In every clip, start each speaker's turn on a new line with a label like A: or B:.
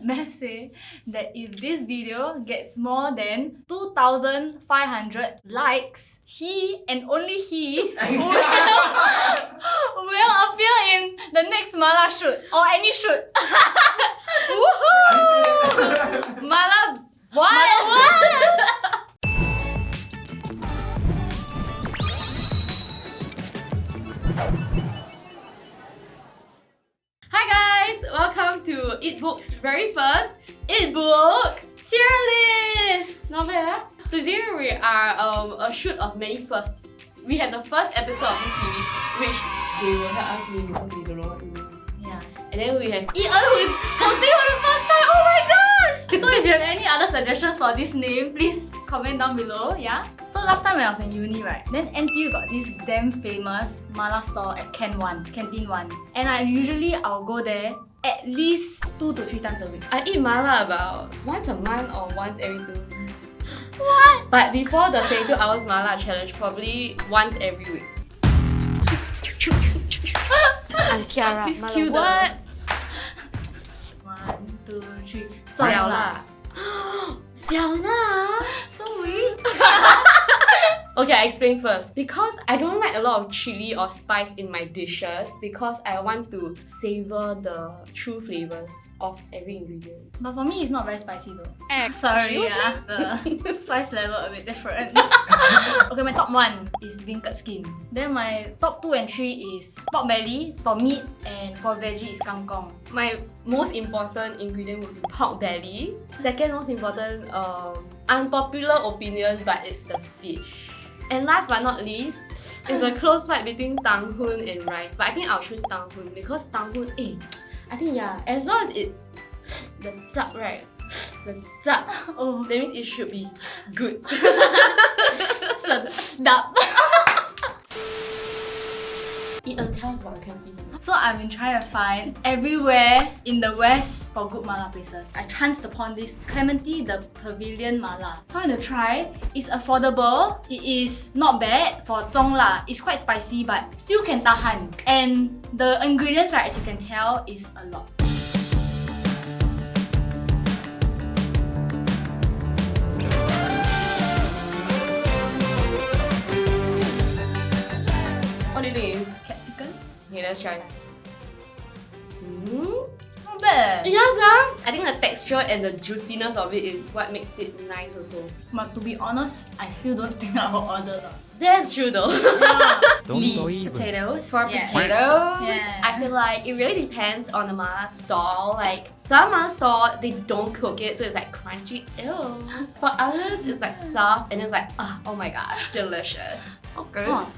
A: Math say that if this video gets more than 2,500 likes, he and only he will appear in the next Mala shoot or any shoot. Woohoo! Mala what? Hi guys! Welcome to Eatbook's very first Eatbook Tier List! Not bad, huh? Today we are a shoot of many firsts. We had the first episode of this series, which they will let us name because we don't know what to name. Yeah. And then we have Yi En, who is hosting for the first time! Oh my god! So if you have any other suggestions for this name, please comment down below, yeah? So last time when I was in uni, right, then NTU got this damn famous mala store at Canteen 1. And I'll go there at least 2 to 3 times a week.
B: I eat mala about once a month or once every 2 months.
A: What?
B: But before the 72 hours mala challenge, probably once every week. I'm Chiara.
A: Please
B: Mala
A: cue
B: what?
A: 1, 2, 3.
B: 小辣. 小辣?
A: So weird.
B: Okay, I explain first. Because I don't like a lot of chili or spice in my dishes because I want to savor the true flavors of every ingredient.
A: But for me, it's not very spicy though.
B: Excuse
A: Sorry,
B: me?
A: the spice level a bit different. Okay, my top 1 is beancurd skin. Then my top 2 and 3 is pork belly for meat, and for veggie is kangkong.
B: My most important ingredient would be pork belly. Second most important, unpopular opinion, but it's the fish. And last but not least, it's a close fight between tanghoon and rice. But I think I'll choose tanghoon because tanghoon, I think yeah, as long as it, the zap, right? The zap,
A: Oh,
B: that means it should be good.
A: sedap.
B: Yi En, tell us about the canteen.
A: So I've been trying to find everywhere in the west for good mala places. I chanced upon this Clementi the Pavilion Mala. So I'm going to try. It's affordable. It is not bad for zong lah. It's quite spicy but still can tahan. And the ingredients, right, as you can tell, is a lot.
B: What do you think?
A: Capsicum?
B: Okay, let's try.
A: Not bad.
B: Yes, I think the texture and the juiciness of it is what makes it nice also.
A: But to be honest, I still don't think I will order that.
B: That's true though.
A: Yeah. Potatoes.
B: For
A: Yeah.
B: potatoes,
A: Yeah.
B: I feel like it really depends on the mala stall. Like some mala stall, they don't cook it, so it's like crunchy. Ew. For others, it's like soft and it's like, oh my gosh, delicious. Okay.
A: Oh.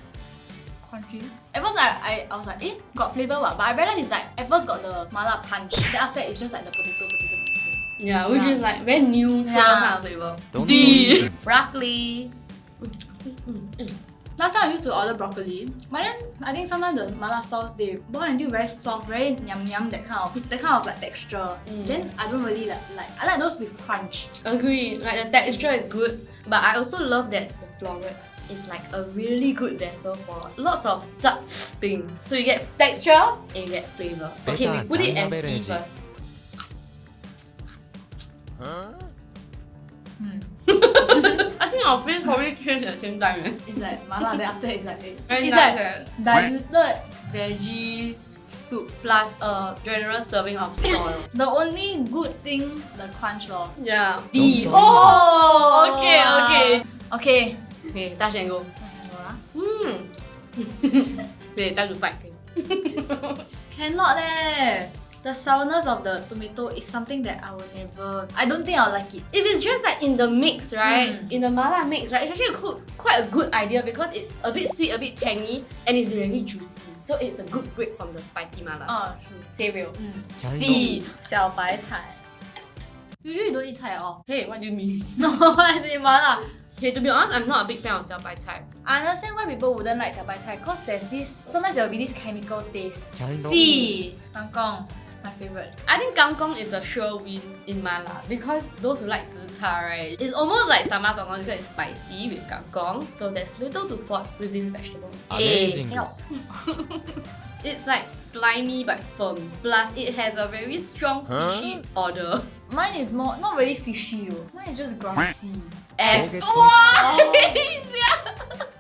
A: Crunchy. At first I was like, got flavour what? But I realized it's like, at first got the mala punch. Then after that, it's just like the potato.
B: Yeah, which is like very neutral kind of flavor.
A: D.
B: Broccoli.
A: Last time I used to order broccoli, but then I think sometimes the mala stalls they boil until very soft, very yum that kind of like texture. Then I don't really like. I like those with crunch.
B: Agree. Like the texture is good, but I also love that the florets is like a really good vessel for lots of zapping. So you get texture and you get flavor. Okay, we put it as B first. I think our face probably changed at the same time.
A: It's like mala, then after it's like
B: Very
A: it's
B: nice,
A: like diluted veggie soup.
B: Plus a generous serving of soil.
A: The only good thing, the crunch lor.
B: Yeah.
A: D.
B: Oh,
A: Oh, okay.
B: Okay, touch and go. Okay, time to fight.
A: Cannot leh. The sourness of the tomato is something that I will never. I don't think I'll like it.
B: If it's just like in the mix, right? In the mala mix, right? It's actually quite a good idea because it's a bit sweet, a bit tangy, and it's really juicy. So it's a good break from the spicy mala.
A: Oh, true.
B: Say real.
A: C. 小白菜. Usually you don't eat Thai at all.
B: Hey, what do you mean?
A: No, I eat mala.
B: Okay, to be honest, I'm not a big fan of 小白菜.
A: I understand why people wouldn't like 小白菜 because there's this. Sometimes there will be this chemical taste.
C: Challenge.
A: C. Kangkong. My favorite.
B: I think kangkong is a sure win in mala because those who like zi cha, right? It's almost like sama kangkong because it's spicy with kangkong, so there's little to fault with this vegetable.
C: Amazing.
A: Help.
B: It's like slimy but firm. Plus, it has a very strong fishy odor.
C: Mine is more, not really fishy though. Mine is just grassy.
B: F.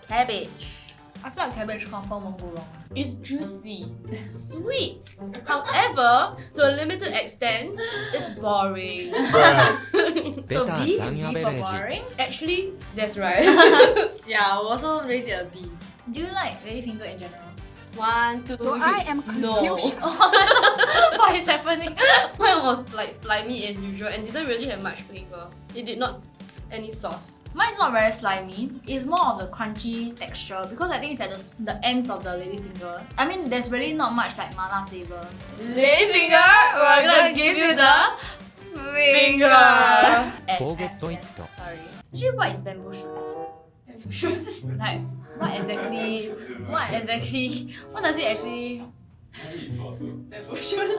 B: Cabbage.
C: I feel like cabbage confirm won't go wrong.
B: It's juicy, sweet. However, to a limited extent, it's boring.
C: So B?
D: Beta
C: B for boring?
B: Actually, that's right.
C: Yeah, I also rated a B. Do you like ladyfinger in general?
B: 1, 2, 3.
E: So I am
B: No.
E: confused.
C: What is happening?
B: Mine was like slimy as usual and didn't really have much flavor. It did not any sauce.
C: Mine's not very slimy. It's more of the crunchy texture because I think it's at the ends of the ladyfinger. I mean, there's really not much like mala flavor.
B: Ladyfinger, we're gonna give you the finger.
C: Sorry. Actually, what is bamboo shoots? Bamboo shoots? Like, what does it actually...
B: Bamboo shoot.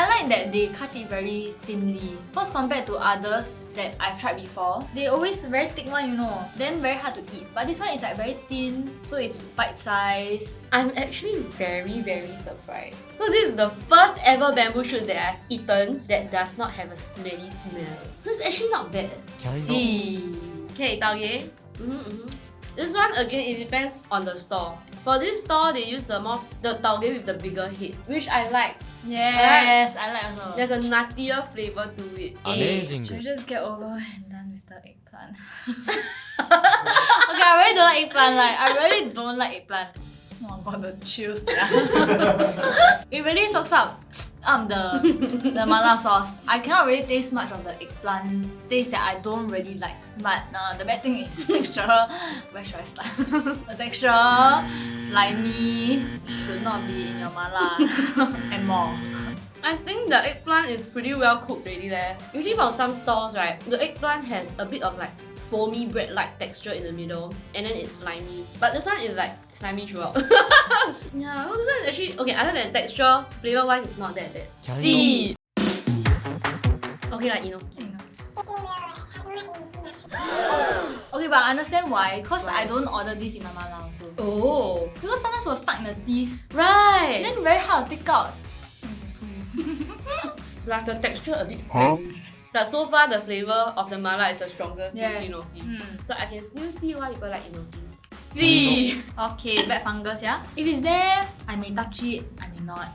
C: I like that they cut it very thinly. Because compared to others that I've tried before, they always very thick one, you know. Then very hard to eat. But this one is like very thin, so it's bite size.
B: I'm actually very surprised. Because this is the first ever bamboo shoot that I've eaten that does not have a smelly smell. So it's actually not bad.
C: See.
B: Okay, taoge. This one again, it depends on the store. For this store, they use the taoge with the bigger head, which I like.
C: Yes, I like also.
B: There's a nuttier flavor to it.
D: Amazing.
C: Should we just get over and done with the eggplant? Okay, I really don't like eggplant. Like, I really don't like eggplant. Oh my god, the chills. Yeah. It really soaks up the mala sauce. I cannot really taste much of the eggplant taste that I don't really like. But the bad thing is texture. Where should I start? The texture, slimy, should not be in your mala and more.
B: I think the eggplant is pretty well cooked already there. Usually from some stores, right, the eggplant has a bit of like foamy bread-like texture in the middle and then it's slimy. But this one is like slimy throughout. Yeah, no, this one is actually, okay, other than texture, flavor-wise, it's not that bad. C! Okay, like, you know.
C: Okay, but I understand why. Because I don't order this in my mala also.
B: Oh,
C: Because sometimes it was stuck in the teeth.
B: right!
C: Then very hard to take out.
B: Plus the texture a bit firm. But so far, the flavor of the mala is the strongest in
C: Yes.
B: enoki. So I can still see why people like enoki.
C: C. Okay, bad fungus, yeah? If it's there, I may touch it, I may not.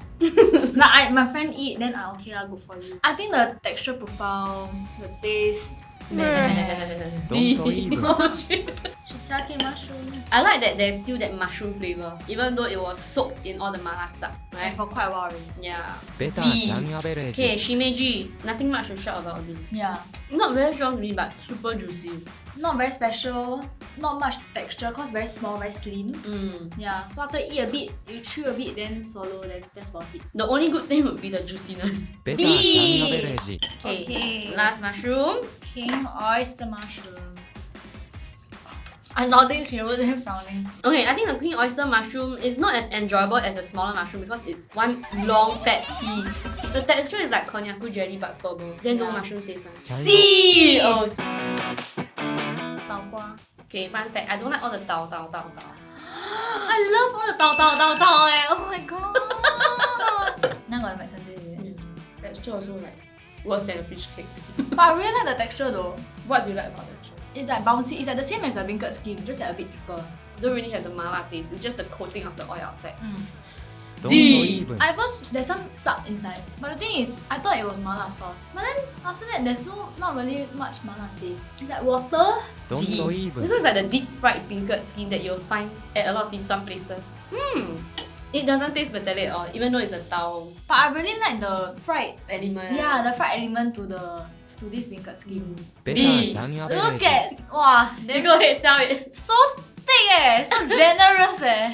C: Like my friend eat, then I okay lah, good for you. I think the texture profile, the taste,
D: Don't even.
B: Oh, shit.
C: shiitake mushroom.
B: I like that there's still that mushroom flavor, even though it was soaked in all the mala zap,
C: And
B: right?
C: for quite a while already.
B: Yeah.
D: Beta
B: B.
D: average.
B: Okay, shimeji. Nothing much to shout about this.
C: Yeah.
B: Not very strong to me, but super juicy.
C: Not very special, not much texture, cause very small, very slim. Yeah. So after you eat a bit, you chew a bit, then swallow, then that's about it.
B: The only good thing would be the juiciness.
D: Beta
B: B.
D: average.
B: Okay. Last mushroom.
C: King oyster mushroom. I'm nodding, she over there frowning.
B: Okay, I think the king oyster mushroom is not as enjoyable as a smaller mushroom because it's one long fat piece. The texture is like konnyaku jelly but firmer. Then no
C: Yeah.
B: mushroom taste one.
D: China.
B: C! Oh.
C: Tao gua.
B: Okay, fun fact. I don't like all the tao.
C: I love all the tao eh. Oh my god. Now got the something.
B: Texture also like worse than a fish cake.
C: But I really like the texture though.
B: What do you like about texture?
C: It's like bouncy. It's like the same as the beancurd skin, just like a bit thicker.
B: Don't really have the mala taste. It's just the coating of the oil outside.
D: Don't
B: D.
D: even.
C: At first, there's some zap inside. But the thing is, I thought it was mala sauce. But then after that, there's not really much mala taste. It's like water.
D: Don't
B: D.
D: even.
B: This one's like the deep fried beancurd skin that you'll find at a lot of dim sum places. It doesn't taste metallic at all, even though it's a tao
C: But I really like the fried.
B: element.
C: Yeah, the fried element to this beancurd skin.
D: Beta
B: B.
D: average.
C: Look at wow,
B: Then go ahead, sell it.
C: so thick eh, so generous eh.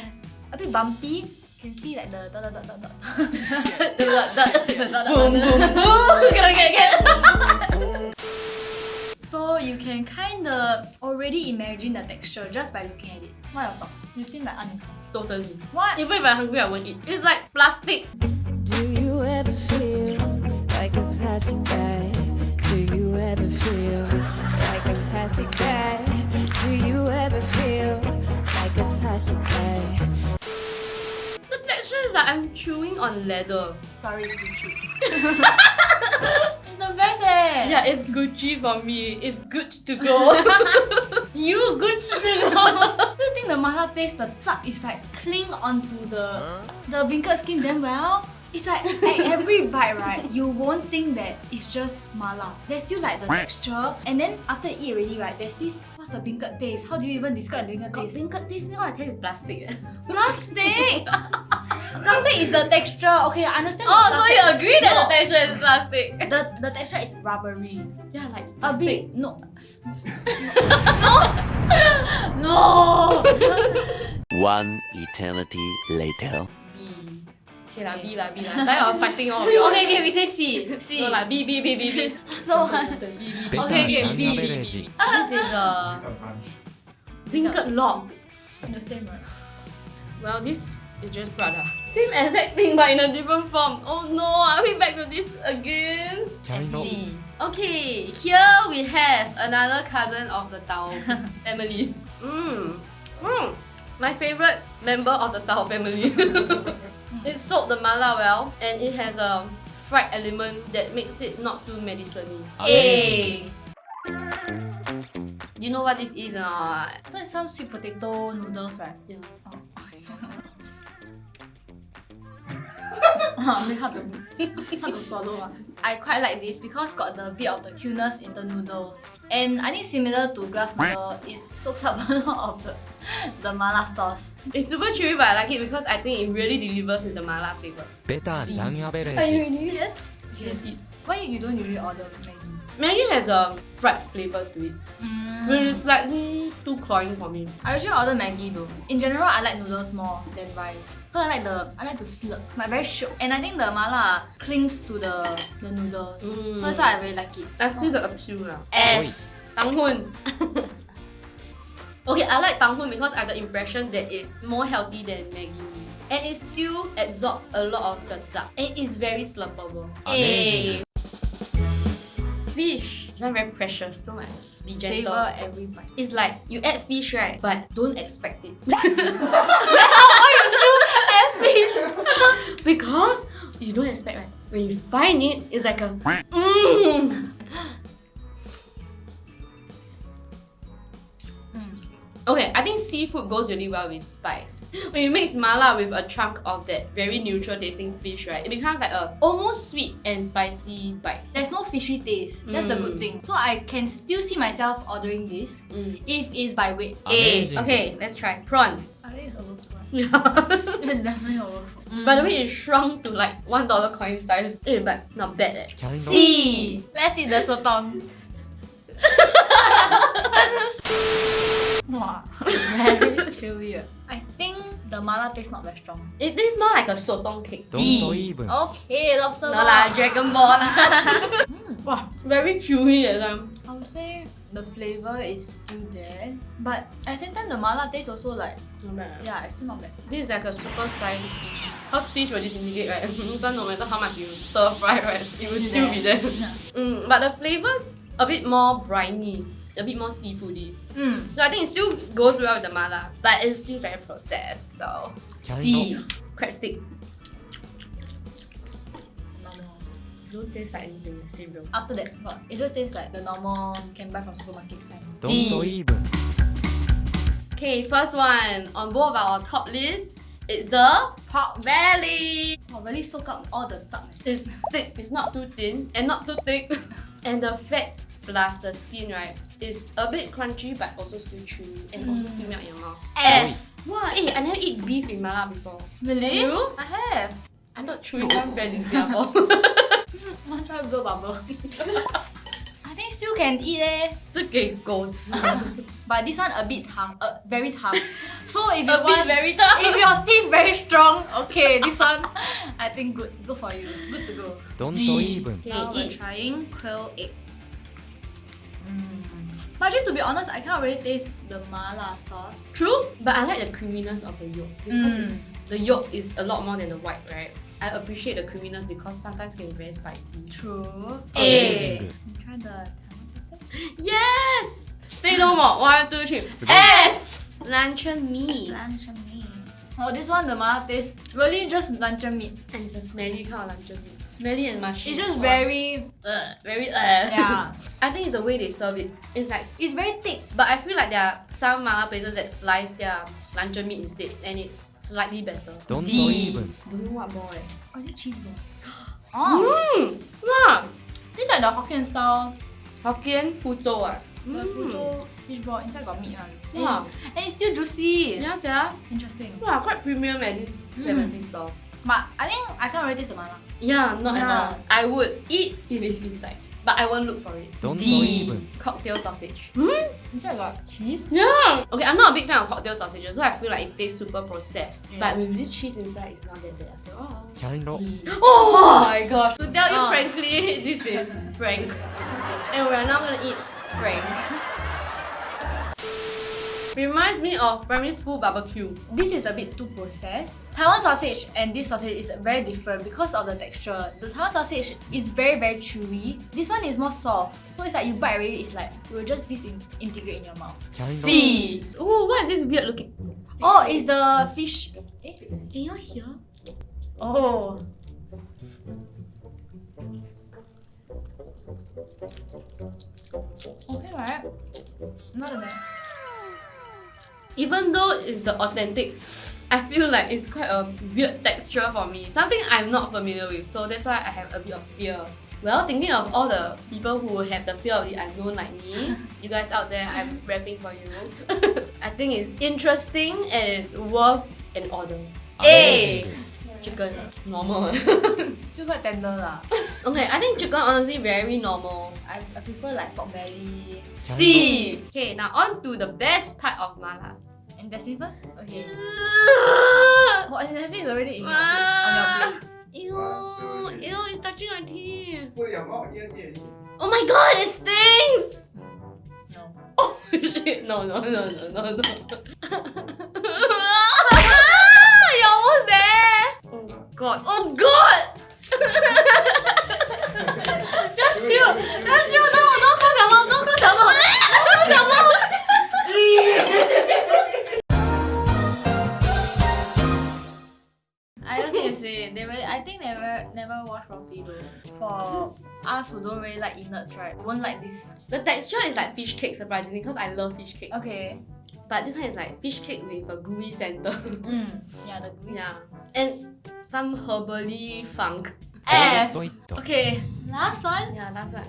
C: A bit bumpy. Can see like the
B: Boom, boom, boom. Get.
C: So you can kinda already imagine the texture just by looking at it. What are your thoughts? You seem like unimpressed.
B: Totally.
C: What?
B: Even if I'm hungry, I won't eat. It's like plastic.
F: Do you ever feel like a plastic bag? Do you ever feel like a plastic bag? Do you ever feel like a plastic bag?
A: The texture is like I'm chewing on leather.
C: Sorry, it's Gucci. It's the best eh.
A: Yeah, it's Gucci for me. It's good to go.
C: You Gucci. Do you think the mala taste, the zap is like cling onto the beancurd skin damn well? It's like at every bite, right? You won't think that it's just mala. There's still like the texture, and then after you eat already, right? There's this, what's the beancurd taste? How do you even describe the beancurd taste?
A: Beancurd taste me, all I taste is plastic.
C: Plastic. Plastic is the texture. Okay, I understand.
A: Oh,
C: the
A: so you
C: plastic-
A: agree that
C: No.
A: the texture is plastic?
C: The texture is rubbery.
A: Yeah, like
C: A
A: plastic.
C: bit. No. No.
E: One eternity later.
A: B. Okay lah, B lah. Tired of fighting all of you.
C: Okay, we say C. C.
A: No lah, B.
C: So
D: Better
C: Okay,
D: than
C: B.
D: average.
A: This is a beancurd log.
C: the same, right?
A: Well, this is just Prada. Same exact thing but in a different form. Oh no, are we back to this again?
D: Kind of.
A: C. Okay, here we have another cousin of the Tao family. My favorite member of the Tao family. It soaked the mala well and it has a fried element that makes it not too medicine-y.
C: A.
A: You know what this is or not?
C: So it's some sweet potato noodles, right?
A: Yeah.
C: Oh, okay. I mean, hard to swallow. I quite like this because got the bit of the cuteness in the noodles. And I think similar to glass noodle, it soaks up a lot of the mala sauce.
A: It's super chewy but I like it because I think it really delivers with the mala flavor.
D: Better than average.
C: Yes. Yes. Why you don't usually order Maggi?
A: Maggi has a fried flavor to it, which is slightly too cloying for me.
C: I usually order Maggi though. In general, I like noodles more than rice. Cause I like to slurp, like very shook. And I think the mala clings to the noodles, so that's why I really like it.
A: I see the appeal now.
C: S.
A: Tang Hoon. Okay, I like Tang Hoon because I have the impression that it's more healthy than Maggi. And it still absorbs a lot of the zap. And it's very slurpable.
C: A.
A: Fish. It's not very precious, so must be gentle.
C: Savor every bite.
A: It's like you add fish, right? But don't expect it. Because you don't expect, right? When you find it, it's like a Okay, I think seafood goes really well with spice. When you mix mala with a chunk of that very neutral tasting fish, right? It becomes like a almost sweet and spicy bite.
C: There's no fishy taste. That's the good thing. So I can still see myself ordering this if it's by weight.
D: Amazing.
A: Okay, let's try. Prawn.
C: I think it's overcooked.
A: By
C: It's definitely overcooked.
A: the way, it shrunk to like $1 coin size. But not bad eh.
D: Kind of.
C: C. Let's eat the sotong. Wow, very chewy. I think the mala tastes not very strong.
A: It tastes more like a sotong cake.
D: Don't even.
C: Okay, lobster
A: No
C: ball.
A: lah, Dragon Ball lah. Wow, very chewy at time.
C: I would say the flavor is still there, but at the same time the mala taste also like,
A: Not bad.
C: yeah, it's still not bad.
A: This is like a super size fish. Cause fish will disintegrate, right? So no matter how much you stir fry, right, it will still be there.
C: Yeah.
A: But the flavors a bit more briny, a bit more seafoody. So I think it still goes well with the mala, but it's still very processed. So C, crab stick.
C: Normal.
A: Don't taste like anything. Stay real.
C: After that, what? It just tastes like the normal you can buy from supermarkets kind.
D: Don't even.
A: Okay, first one on both of our top lists. It's the
C: Pork belly. Oh, really soak up all the zap.
A: it's thick. It's not too thin and not too thick, and the fats plus the skin, right, is a bit crunchy but also still chewy and also still melt in your mouth.
C: S.
A: Wow, I never eat beef in mala before.
C: Really?
A: You?
C: I have.
A: I thought chewing gum bad in Singapore.
C: One try blow bubble. I think still can eat eh.
A: 是给狗吃
C: But this one a bit tough, very tough. So if you
A: A bit
C: want,
A: very tough.
C: if your teeth very strong, okay, this one I think good for you. Good to go.
D: Don't
A: D.
D: even.
C: Now we're
A: eat.
C: trying quail egg. But actually, to be honest, I cannot really taste the mala sauce.
A: True, but I like the creaminess of the yolk because the yolk is a lot more than the white, right? I appreciate the creaminess because sometimes can be very spicy.
C: True.
D: Amazing.
C: You try the Taiwan sauce?
A: Yes! Say no more. 1, 2, 3. S. Luncheon meat.
C: Luncheon meat. Oh, this one, the mala taste really just luncheon meat.
A: And it's a smelly kind of luncheon meat. Smelly and mushy.
C: It's just
A: Wow.
C: very yeah.
A: I think it's the way they serve it. It's like,
C: It's very thick.
A: but I feel like there are some mala places that slice their luncheon meat instead, and it's slightly better.
D: どんどんイーブン
A: Don't know what boy.
C: Or is it cheese ball? Oh,
A: Wow.
C: it's like the Hokkien style.
A: Hokkien FUZHOU ah.
C: The FUZHOU fish ball inside got meat one. And
A: Wow.
C: it's still juicy.
A: Yeah, sia.
C: Interesting.
A: Wow, quite premium at this Clementi store.
C: But I think I can't really taste the mala.
A: Yeah, not at
C: Yeah.
A: all. I would eat if it's inside, but I won't look for it.
D: どんどんイーブン
A: Cocktail sausage.
C: Inside got cheese.
A: Yeah. Okay, I'm not a big fan of cocktail sausages, so I feel like it tastes super processed. But with this cheese inside, it's not that bad after all.
D: キャンロ
A: Oh my gosh. To tell you
C: Oh.
A: frankly, this is Frank. And we're now gonna eat Frank. Reminds me of primary school barbecue.
C: This is a bit too processed. Taiwan sausage and this sausage is very different because of the texture. The Taiwan sausage is very chewy. This one is more soft. So it's like you bite already, it's like it will just disintegrate in your mouth.
D: キャンロ
A: C. Ooh, what is this weird looking?
C: Oh, it's the fish. Eh?
A: Can you hear?
C: Oh. Okay, right? Not bad.
A: Even though it's the authentic, I feel like it's quite a weird texture for me. Something I'm not familiar with, so that's why I have a bit of fear. Well, thinking of all the people who have the fear of the unknown like me, you guys out there, I'm rapping for you. I think it's interesting and it's worth an order. A. Chicken, normal.
C: Still quite tender lah.
A: Okay, I think chicken honestly very normal.
C: I prefer like pork belly.
A: C. Okay, now on to the best part of mala.
C: Intestine first? Okay.
A: Ah.
C: Oh, intestine is already in your plate, on your plate.
A: Ew, it's touching my teeth.
G: 会有冒烟点。
A: Oh my god, it stings!
C: No.
A: Oh shit, no. You're almost there! Oh god!
C: Just chill! Just chill! No, don't close your mouth! Don't close your mouth! Don't close your mouth! I just need to say, I think they never wash properly though. For us who don't really like nuts, right? Won't like this.
A: The texture is like fish cake surprisingly because I love fish cake.
C: Okay.
A: But this one is like fish cake with a gooey center.
C: Yeah, the green.
A: Yeah. And some herbally funk.
D: ど
C: F.
D: んどんいっと
C: Okay, last one.
A: Yeah, that's one.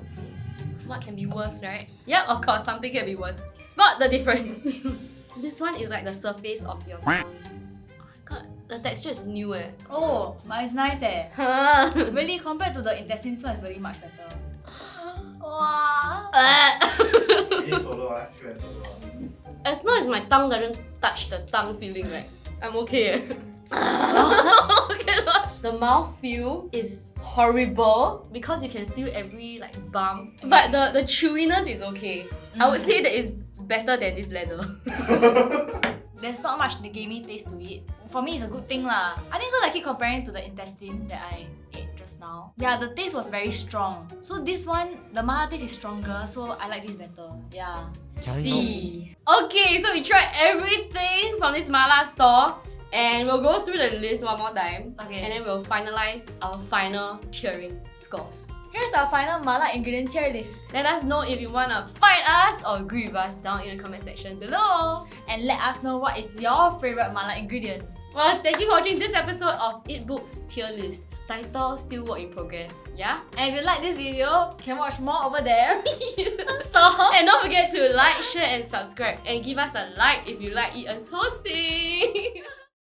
A: What can be worse, right? Yeah, of course, something can be worse. Spot the difference. This one is like the surface of your tongue. Oh my god, the texture is new eh.
C: Oh, but it's nice eh.
A: Huh.
C: Really, compared to the intestine, this one is really much better. Wow.
G: 你手的话，选手的话。
A: As long as my tongue doesn't touch the tongue feeling, right? I'm okay. Okay, the mouth feel is horrible because you can feel every like bump. But the chewiness is okay. I would say that it's better than this leather.
C: There's not much the gamey taste to it. For me, it's a good thing lah. I think because I keep comparing to the intestine that I ate just now. Yeah, the taste was very strong. So this one, the mala taste is stronger. So I like this better. Yeah.
D: キャンロ
A: C. Okay, so we tried everything from this mala store. And we'll go through the list one more time.
C: Okay.
A: And then we'll finalize our final tiering scores.
C: Here's our final mala ingredient tier list.
A: Let us know if you want to fight us or agree with us down in the comment section below.
C: And let us know what is your favorite mala ingredient.
A: Well, thank you for watching this episode of Eatbook's tier list. Title still work in progress, yeah?
C: And if you like this video, you can watch more over there.
A: And don't forget to like, share and subscribe. And give us a like if you like Yi En's hosting.